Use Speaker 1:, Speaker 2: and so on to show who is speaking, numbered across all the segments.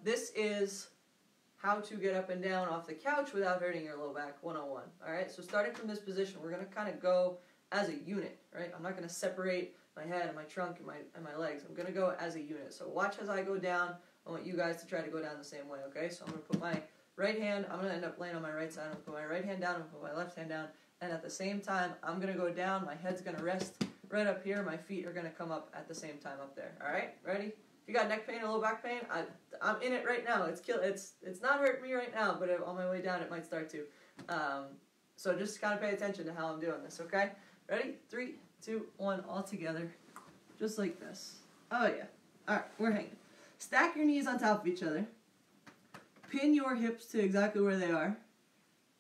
Speaker 1: This is how to get up and down off the couch without hurting your low back 101. Alright, so starting from this position, we're going to kind of go as a unit, right? I'm not going to separate my head and my trunk and my legs. I'm going to go as a unit. So watch as I go down. I want you guys to try to go down the same way, okay? So I'm going to put my right hand, I'm going to end up laying on my right side. I'm going to put my right hand down, I'm going to put my left hand down, and at the same time, I'm going to go down, my head's going to rest right up here, my feet are going to come up at the same time up there. Alright, ready? If you got neck pain or low back pain, I'm in it right now. It's not hurting me right now, but on my way down it might start to. So just kind of pay attention to how I'm doing this, okay? Ready? 3, 2, 1, all together. Just like this. Oh yeah. Alright, we're hanging. Stack your knees on top of each other. Pin your hips to exactly where they are.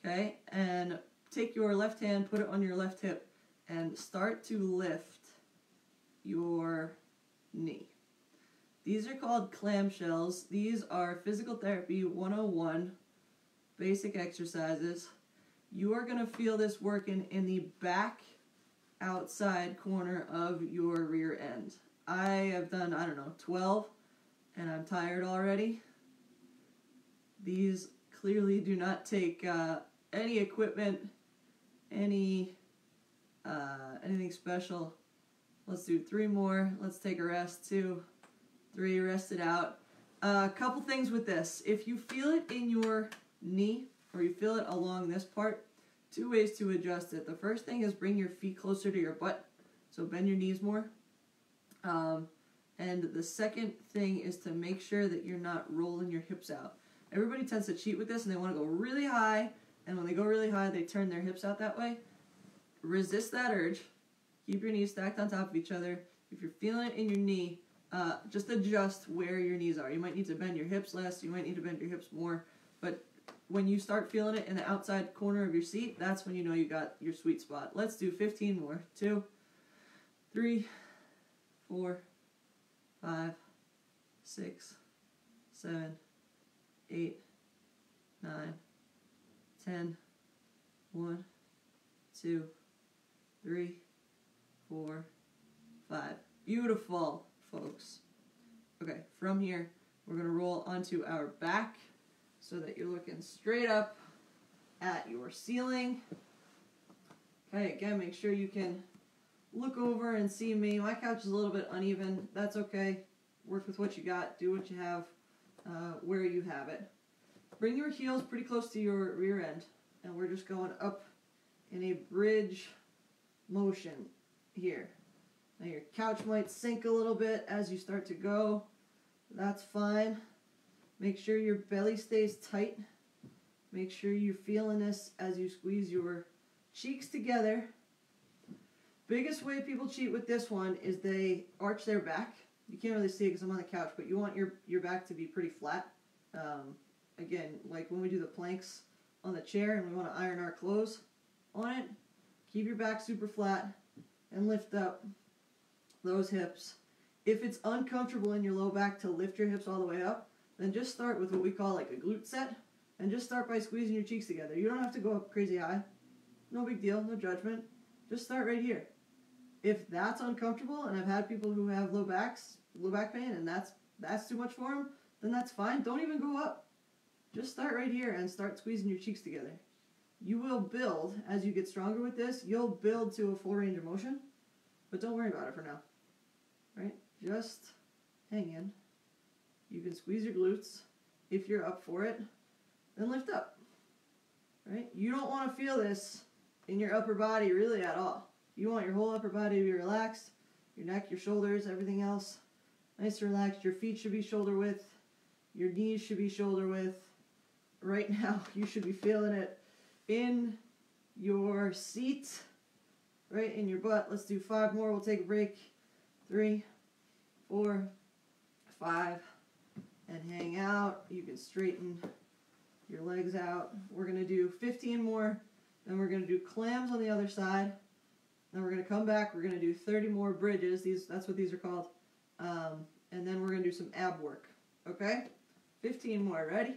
Speaker 1: Okay? And take your left hand, put it on your left hip, and start to lift your knee. These are called clamshells. These are Physical Therapy 101 basic exercises. You are going to feel this working in the back outside corner of your rear end. I have done, 12, and I'm tired already. These clearly do not take any equipment, anything special. Let's do 3 more. Let's take a rest. 2, 3, rest it out. A couple things with this. If you feel it in your knee, or you feel it along this part, 2 ways to adjust it. The first thing is bring your feet closer to your butt, so bend your knees more. And the second thing is to make sure that you're not rolling your hips out. Everybody tends to cheat with this and they want to go really high, and when they go really high, they turn their hips out that way. Resist that urge. Keep your knees stacked on top of each other. If you're feeling it in your knee, just adjust where your knees are. You might need to bend your hips less, you might need to bend your hips more, but when you start feeling it in the outside corner of your seat, that's when you know you got your sweet spot. Let's do 15 more. 2, 3, 4, 5, 6, 7, 8, 9, 10, 1, 2, 3, 4, 5. Beautiful, folks. Okay, from here, we're going to roll onto our back so that you're looking straight up at your ceiling. Okay, again, make sure you can look over and see me. My couch is a little bit uneven. That's okay. Work with what you got. Do what you have where you have it. Bring your heels pretty close to your rear end, and we're just going up in a bridge motion here. Now your couch might sink a little bit as you start to go. That's fine. Make sure your belly stays tight. Make sure you're feeling this as you squeeze your cheeks together. Biggest way people cheat with this one is they arch their back. You can't really see it because I'm on the couch, but you want your back to be pretty flat. Again, like when we do the planks on the chair and we want to iron our clothes on it, keep your back super flat and lift up those hips. If it's uncomfortable in your low back to lift your hips all the way up, then just start with what we call like a glute set, and just start by squeezing your cheeks together. You don't have to go up crazy high. No big deal, no judgment. Just start right here. If that's uncomfortable, and I've had people who have low back pain, and that's too much for them, then that's fine. Don't even go up. Just start right here and start squeezing your cheeks together. You will build, as you get stronger with this, you'll build to a full range of motion, but don't worry about it for now. Right? Just hang in. You can squeeze your glutes. If you're up for it, then lift up. Right? You don't want to feel this in your upper body really at all. You want your whole upper body to be relaxed. Your neck, your shoulders, everything else nice and relaxed. Your feet should be shoulder width. Your knees should be shoulder width. Right now, you should be feeling it in your seat, right in your butt. Let's do 5 more. We'll take a break. 3, 4, 5, and hang out. You can straighten your legs out. We're going to do 15 more. Then we're going to do clams on the other side. Then we're going to come back. We're going to do 30 more bridges. That's what these are called. And then we're going to do some ab work. Okay? 15 more. Ready?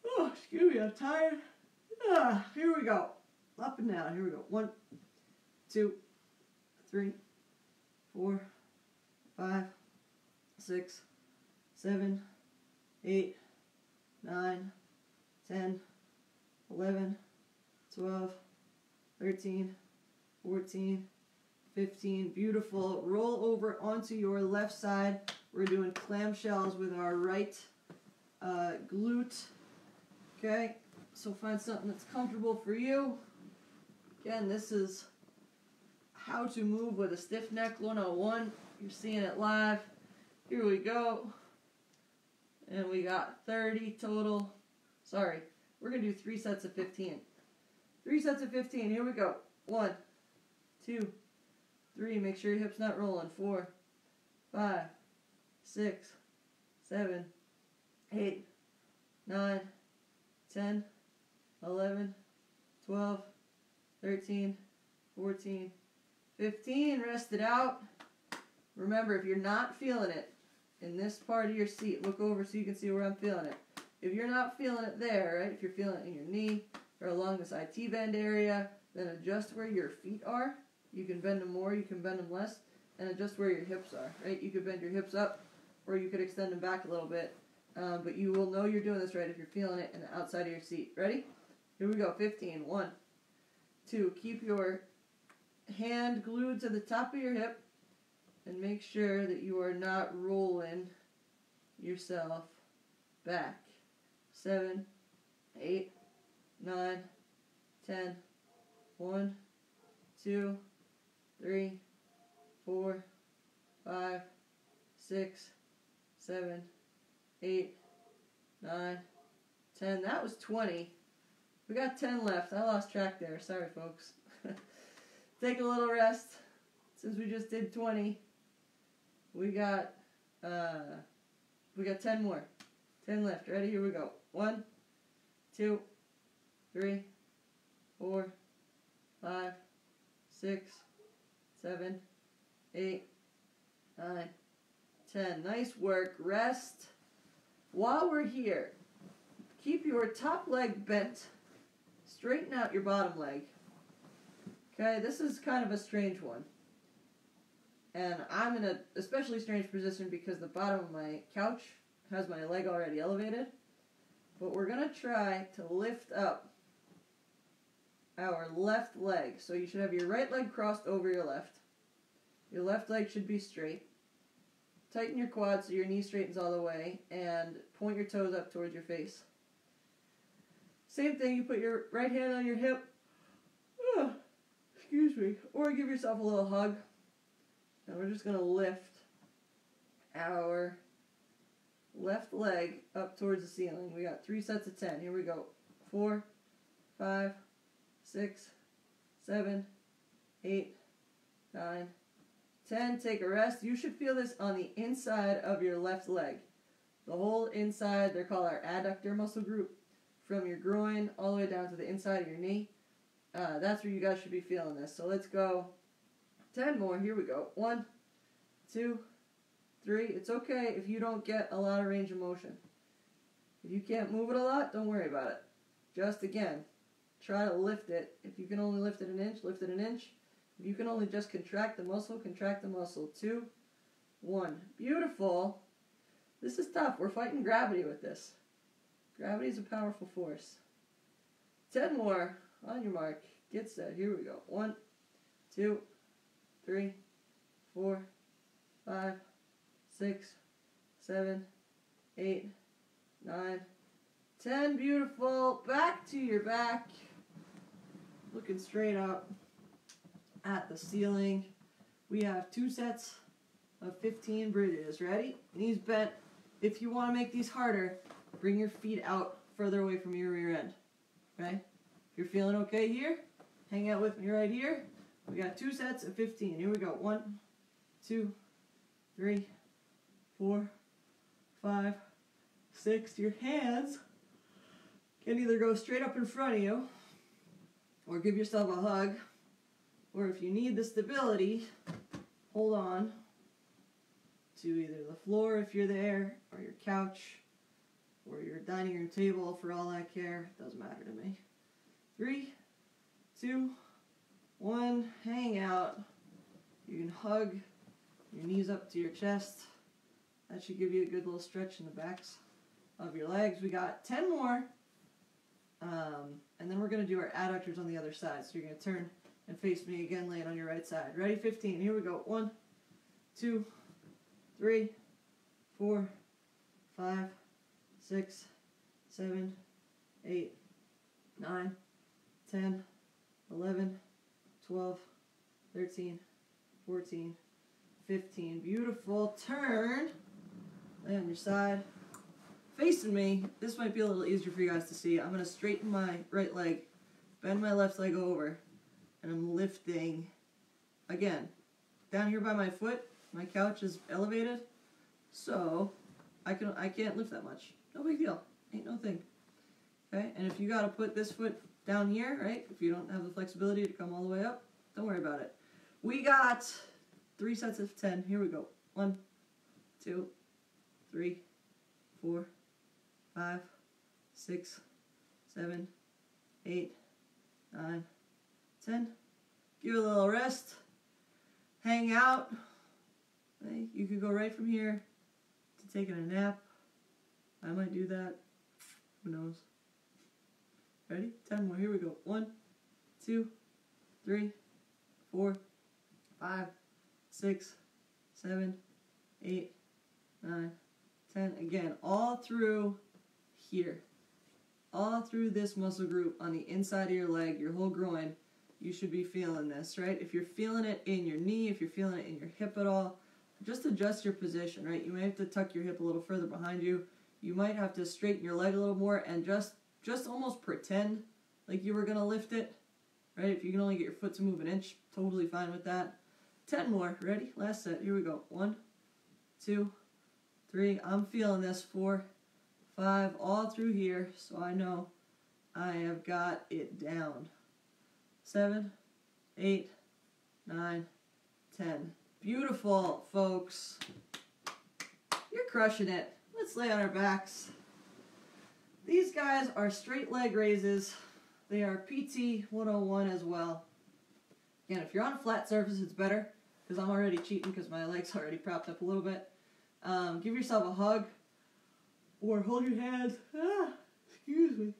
Speaker 1: Oh, excuse me. I'm tired. Here we go. Up and down. Here we go. 1, 2, 3, 4, 5, 6, 7, 8, 9, 10, 11, 12, 13, 14, 15. Beautiful. Roll over onto your left side. We're doing clamshells with our right glute. Okay, so find something that's comfortable for you. Again, this is how to move with a stiff neck 101. You're seeing it live. Here we go. And we got 30 total. Sorry, we're going to do 3 sets of 15. 3 sets of 15. Here we go. 1, 2, 3. Make sure your hip's not rolling. 4, 5, 6, 7, 8, 9, 10, 11, 12, 13, 14, 15. Rest it out. Remember, if you're not feeling it in this part of your seat, look over so you can see where I'm feeling it. If you're not feeling it there, right, if you're feeling it in your knee or along this IT band area, then adjust where your feet are. You can bend them more, you can bend them less, and adjust where your hips are, right? You could bend your hips up, or you could extend them back a little bit. But you will know you're doing this right if you're feeling it in the outside of your seat. Ready? Here we go. 15. 1, 2. Keep your hand glued to the top of your hip, and make sure that you are not rolling yourself back. 7, 8, 9, 10, 1, 2, 3, 4, 5, 6, 7, 8, 9, 10. That was 20. We got 10 left. I lost track there. Sorry, folks. Take a little rest. Since we just did 20, we got 10 more. 10 left. Ready? Here we go. 1, 2, 3, 4, 5, 6, 7, 8, 9, 10. Nice work. Rest. While we're here, keep your top leg bent. Straighten out your bottom leg. Okay, this is kind of a strange one. And I'm in an especially strange position because the bottom of my couch has my leg already elevated. But we're going to try to lift up our left leg. So you should have your right leg crossed over your left. Your left leg should be straight. Tighten your quads so your knee straightens all the way. And point your toes up towards your face. Same thing, you put your right hand on your hip. Excuse me. Or give yourself a little hug. And we're just going to lift our left leg up towards the ceiling. We got 3 sets of 10. Here we go. 4, 5, 6, 7, 8, 9, 10. Take a rest. You should feel this on the inside of your left leg. The whole inside, they're called our adductor muscle group. From your groin all the way down to the inside of your knee. That's where you guys should be feeling this. So let's go 10 more. Here we go. 1, 2, 3. It's okay if you don't get a lot of range of motion. If you can't move it a lot, don't worry about it. Just again, try to lift it. If you can only lift it an inch, lift it an inch. If you can only just contract the muscle, contract the muscle. 2, 1. Beautiful. This is tough. We're fighting gravity with this. Gravity is a powerful force. 10 more. On your mark. Get set. Here we go. 1, 2, 3, 4, 5, 6, 7, 8, 9, 10. Beautiful. Back to your back. Looking straight up at the ceiling. We have 2 sets of 15 bridges. Ready? Knees bent. If you want to make these harder, bring your feet out further away from your rear end. Okay? If you're feeling okay here, hang out with me right here. We got 2 sets of 15. Here we go. 1, 2, 3, 4, 5, 6. Your hands can either go straight up in front of you or give yourself a hug. Or if you need the stability, hold on to either the floor if you're there, or your couch, or your dining room table for all I care. Doesn't matter to me. 3, 2, 1. Hang out. You can hug your knees up to your chest. That should give you a good little stretch in the backs of your legs. We got 10 more. And then we're going to do our adductors on the other side. So you're going to turn and face me again, laying on your right side. Ready? 15. Here we go. 1, 2, 3, 4, 5, 6, 7, 8, 9, 10, 11, 12, 13, 14, 15. Beautiful. Turn. Lay on your side. Facing me. This might be a little easier for you guys to see. I'm going to straighten my right leg, bend my left leg over, and I'm lifting. Again, down here by my foot, my couch is elevated, so I can't lift that much. No big deal. Ain't no thing. Okay, and if you got to put this foot down here, right, if you don't have the flexibility to come all the way up, don't worry about it. We got 3 sets of 10. Here we go. 1, 2, 3, 4, 5, 6, 7, 8, 9, 10. Give it a little rest. Hang out. Okay, you could go right from here to taking a nap. I might do that. Who knows? Ready? 10 more. Here we go. 1, 2, 3, 4, 5, 6, 7, 8, 9, 10. Again, all through here. All through this muscle group on the inside of your leg, your whole groin, you should be feeling this, right? If you're feeling it in your knee, if you're feeling it in your hip at all, just adjust your position, right? You may have to tuck your hip a little further behind you. You might have to straighten your leg a little more and just almost pretend like you were going to lift it, right? If you can only get your foot to move an inch, totally fine with that. 10 more. Ready? Last set. Here we go. 1, 2, 3. I'm feeling this. 4, 5. All through here, so I know I have got it down. 7, 8, 9, 10. Beautiful, folks. You're crushing it. Let's lay on our backs. These guys are straight leg raises. They are PT 101 as well. Again, if you're on a flat surface, it's better because I'm already cheating because my leg's already propped up a little bit. Give yourself a hug or hold your hands. Excuse me.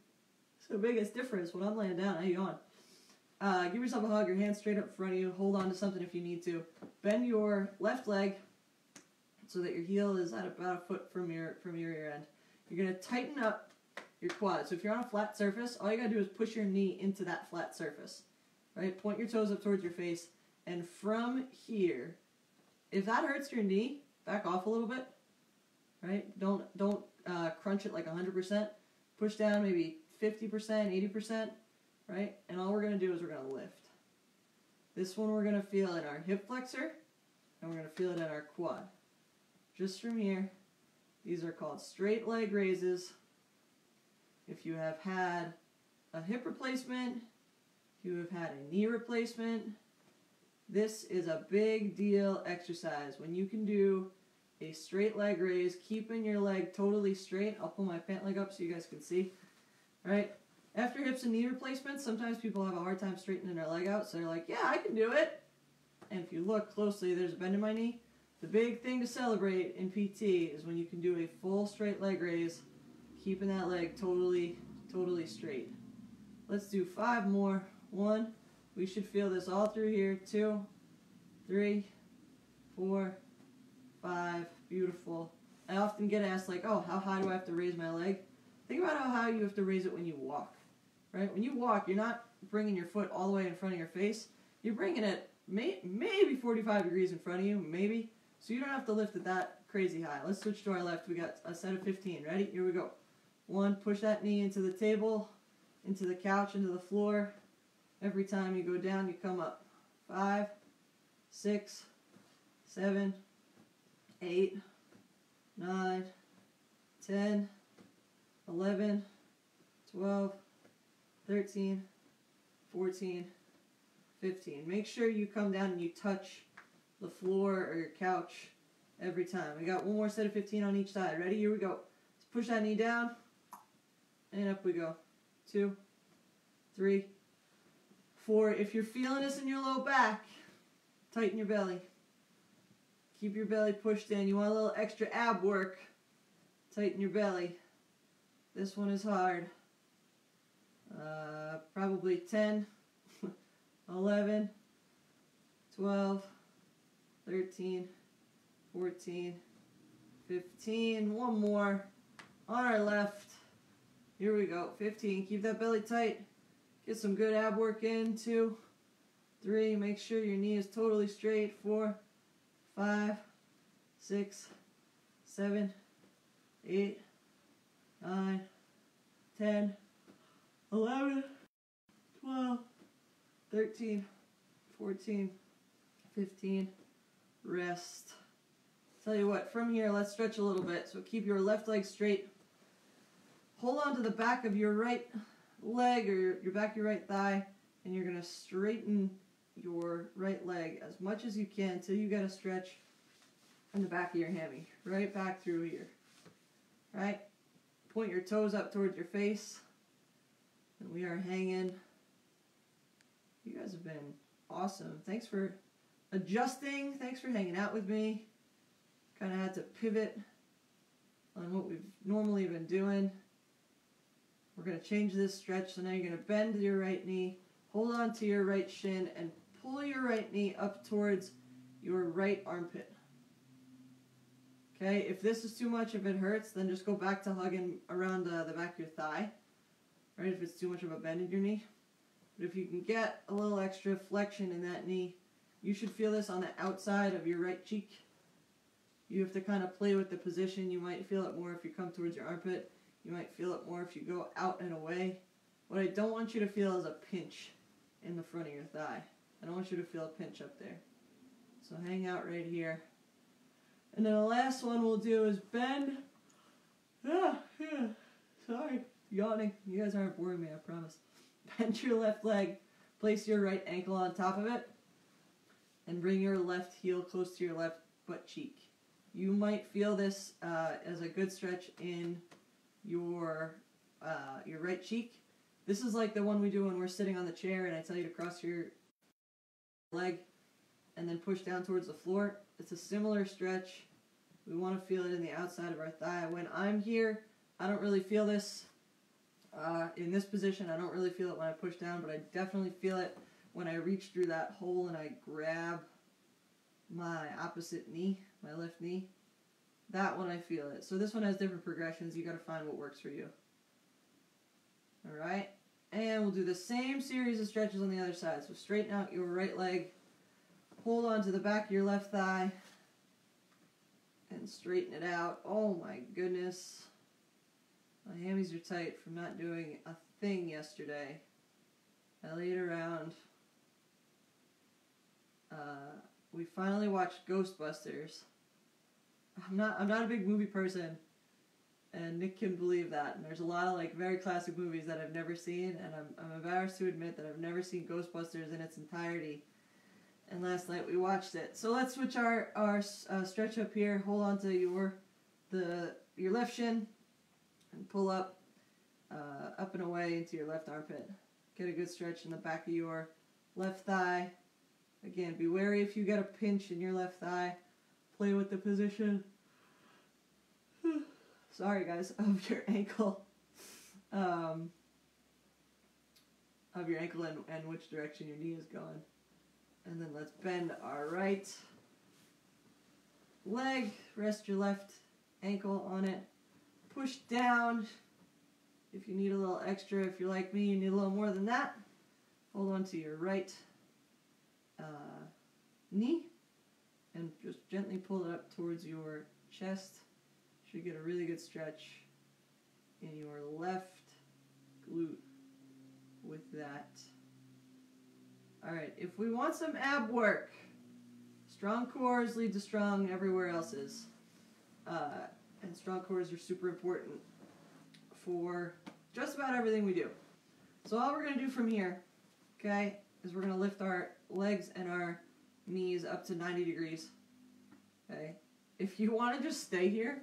Speaker 1: It's the biggest difference when I'm laying down. How you going? Give yourself a hug, your hands straight up in front of you. Hold on to something if you need to. Bend your left leg so that your heel is at about a foot from your ear end. You're going to tighten up your quad. So if you're on a flat surface, all you got to do is push your knee into that flat surface. Right? Point your toes up towards your face. And from here, if that hurts your knee, back off a little bit. Right? Don't crunch it like 100%. Push down maybe 50%, 80%. Right? And all we're going to do is we're going to lift. This one we're going to feel in our hip flexor, and we're going to feel it in our quad. Just from here. These are called straight leg raises. If you have had a hip replacement, if you have had a knee replacement, this is a big deal exercise. When you can do a straight leg raise, keeping your leg totally straight. I'll pull my pant leg up so you guys can see. All right? After hips and knee replacements, sometimes people have a hard time straightening their leg out, so they're like, yeah, I can do it. And if you look closely, there's a bend in my knee. The big thing to celebrate in PT is when you can do a full straight leg raise, keeping that leg totally straight. Let's do 5 more. 1, we should feel this all through here. 2, 3, 4, 5, beautiful. I often get asked like, oh, how high do I have to raise my leg? Think about how high you have to raise it when you walk, right? When you walk, you're not bringing your foot all the way in front of your face. You're bringing it maybe 45 degrees in front of you, maybe. So you don't have to lift it that crazy high. Let's switch to our left. We got a set of 15. Ready? Here we go. 1, push that knee into the table, into the couch, into the floor. Every time you go down, you come up. 5, 6, 7, 8, 9, 10, 11, 12, 13, 14, 15. Make sure you come down and you touch the floor or your couch every time. We got one more set of 15 on each side. Ready? Here we go. Let's push that knee down, and up we go. 2, 3, 4. If you're feeling this in your low back, tighten your belly. Keep your belly pushed in. You want a little extra ab work, tighten your belly. This one is hard. Probably 10, 11, 12, 13, 14, 15. One more on our left. Here we go. 15. Keep that belly tight. Get some good ab work in. 2, 3. Make sure your knee is totally straight. 4, 5, 6, 7, 8, 9, 10, 11, 12, 13, 14, 15. Rest. Tell you what, from here, let's stretch a little bit. So keep your left leg straight. Hold on to the back of your right leg or your back of your right thigh, and you're going to straighten your right leg as much as you can until you get a stretch in the back of your hammy. Right back through here. Right? Point your toes up towards your face. And we are hanging. You guys have been awesome. Thanks for adjusting. Thanks for hanging out with me. Kind of had to pivot on what we've normally been doing. We're going to change this stretch. So now you're going to bend your right knee, hold on to your right shin, and pull your right knee up towards your right armpit. Okay, if this is too much, if it hurts, then just go back to hugging around the back of your thigh. Right, if it's too much of a bend in your knee. But if you can get a little extra flexion in that knee, you should feel this on the outside of your right cheek. You have to kind of play with the position. You might feel it more if you come towards your armpit. You might feel it more if you go out and away. What I don't want you to feel is a pinch in the front of your thigh. I don't want you to feel a pinch up there. So hang out right here. And then the last one we'll do is bend. Sorry. Yawning. You guys aren't boring me, I promise. Bend your left leg, place your right ankle on top of it, and bring your left heel close to your left butt cheek. You might feel this as a good stretch in your right cheek. This is like the one we do when we're sitting on the chair and I tell you to cross your leg and then push down towards the floor. It's a similar stretch. We want to feel it in the outside of our thigh. When I'm here, I don't really feel this. In this position, I don't really feel it when I push down, but I definitely feel it when I reach through that hole and I grab my opposite knee, my left knee. That one I feel it. So this one has different progressions. You got to find what works for you. Alright? And we'll do the same series of stretches on the other side. So straighten out your right leg. Hold on to the back of your left thigh. And straighten it out. Oh my goodness. My hammies are tight from not doing a thing yesterday. I laid around. We finally watched Ghostbusters. I'm not a big movie person, and Nick can believe that. And there's a lot of like very classic movies that I've never seen, and I'm embarrassed to admit that I've never seen Ghostbusters in its entirety. And last night we watched it. So let's switch our stretch up here. Hold on to your left shin. And pull up and away into your left armpit. Get a good stretch in the back of your left thigh. Again, be wary if you get a pinch in your left thigh. Play with the position. Sorry guys, of your ankle. Of your ankle and which direction your knee is going. And then let's bend our right leg. Rest your left ankle on it. Push down. If you need a little extra, if you're like me, you need a little more than that. Hold on to your right knee and just gently pull it up towards your chest. Should get a really good stretch in your left glute with that. Alright, if we want some ab work, strong cores lead to strong everywhere else is. And strong cores are super important for just about everything we do. So all we're going to do from here, okay, is we're going to lift our legs and our knees up to 90 degrees. Okay? If you want to just stay here,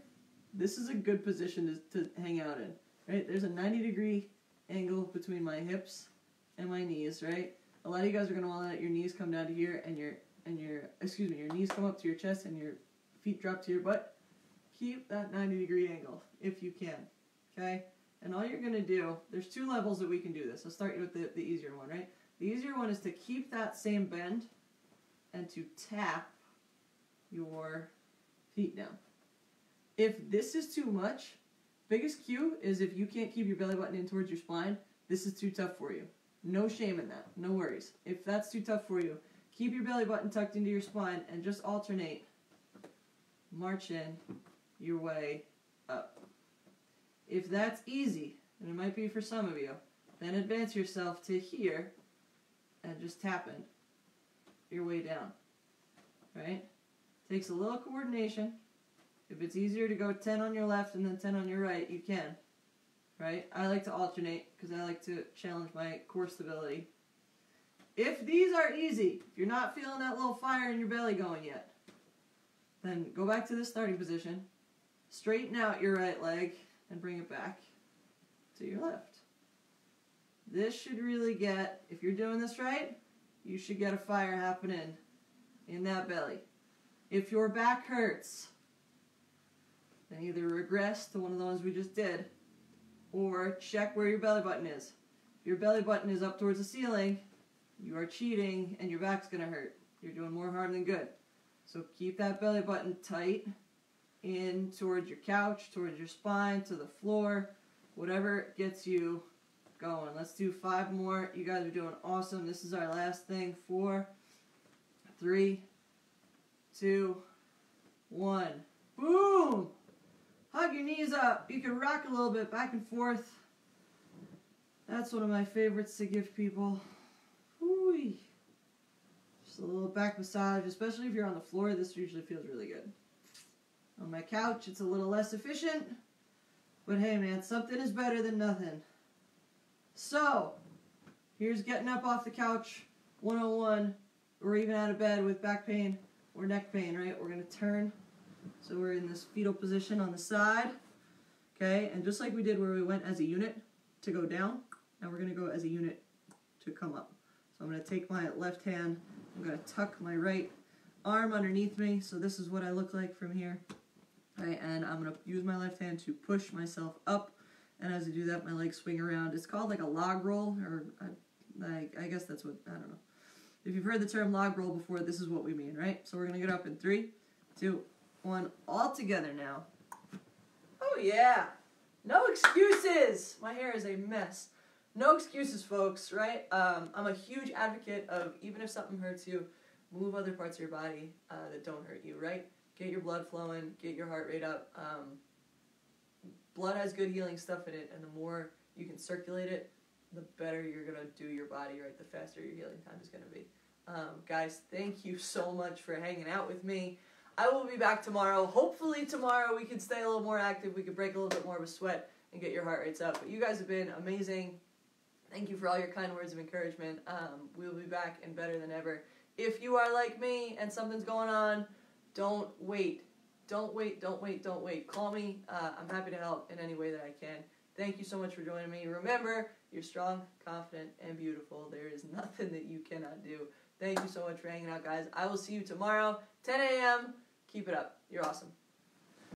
Speaker 1: this is a good position to hang out in. Right? There's a 90-degree angle between my hips and my knees, right? A lot of you guys are going to want to let your knees come down to here and your knees come up to your chest and your feet drop to your butt. Keep that 90-degree angle if you can. Okay? And all you're going to do, there's 2 levels that we can do this. I'll start with the easier one, right? The easier one is to keep that same bend and to tap your feet down. If this is too much, biggest cue is if you can't keep your belly button in towards your spine, this is too tough for you. No shame in that. No worries. If that's too tough for you, keep your belly button tucked into your spine and just alternate. March in your way up. If that's easy, and it might be for some of you, then advance yourself to here and just tap in your way down. Right? Takes a little coordination. If it's easier to go 10 on your left and then 10 on your right, you can. Right? I like to alternate because I like to challenge my core stability. If these are easy, if you're not feeling that little fire in your belly going yet, then go back to the starting position, straighten out your right leg, and bring it back to your left. This should really get, if you're doing this right, you should get a fire happening in that belly. If your back hurts, then either regress to one of the ones we just did, or check where your belly button is. If your belly button is up towards the ceiling, you are cheating and your back's going to hurt. You're doing more harm than good. So keep that belly button tight in towards your couch, towards your spine, to the floor, whatever gets you going. Let's do 5 more. You guys are doing awesome. This is our last thing. 4, 3, 2, 1. Boom! Hug your knees up. You can rock a little bit back and forth. That's one of my favorites to give people. Whoo! Just a little back massage, especially if you're on the floor. This usually feels really good. On my couch, it's a little less efficient. But hey, man, something is better than nothing. So, here's getting up off the couch 101, or even out of bed with back pain or neck pain, right? We're going to turn. So we're in this fetal position on the side. Okay, and just like we did where we went as a unit to go down, now we're going to go as a unit to come up. So I'm going to take my left hand, I'm going to tuck my right arm underneath me, so this is what I look like from here. Right, and I'm going to use my left hand to push myself up, and as I do that, my legs swing around. It's called like a log roll, or I guess that's what, I don't know. If you've heard the term log roll before, this is what we mean, right? So we're going to get up in 3, 2, 1, all together now. Oh yeah! No excuses! My hair is a mess. No excuses, folks, right? I'm a huge advocate of, even if something hurts you, move other parts of your body that don't hurt you, right? Get your blood flowing, get your heart rate up. Blood has good healing stuff in it, and the more you can circulate it, the better you're going to do your body, right? The faster your healing time is going to be. Guys, thank you so much for hanging out with me. I will be back tomorrow. Hopefully tomorrow we can stay a little more active. We can break a little bit more of a sweat and get your heart rates up. But you guys have been amazing. Thank you for all your kind words of encouragement. We will be back and better than ever. If you are like me and something's going on, don't wait. Don't wait, don't wait, don't wait. Call me. I'm happy to help in any way that I can. Thank you so much for joining me. Remember, you're strong, confident, and beautiful. There is nothing that you cannot do. Thank you so much for hanging out, guys. I will see you tomorrow, 10 a.m. Keep it up. You're awesome.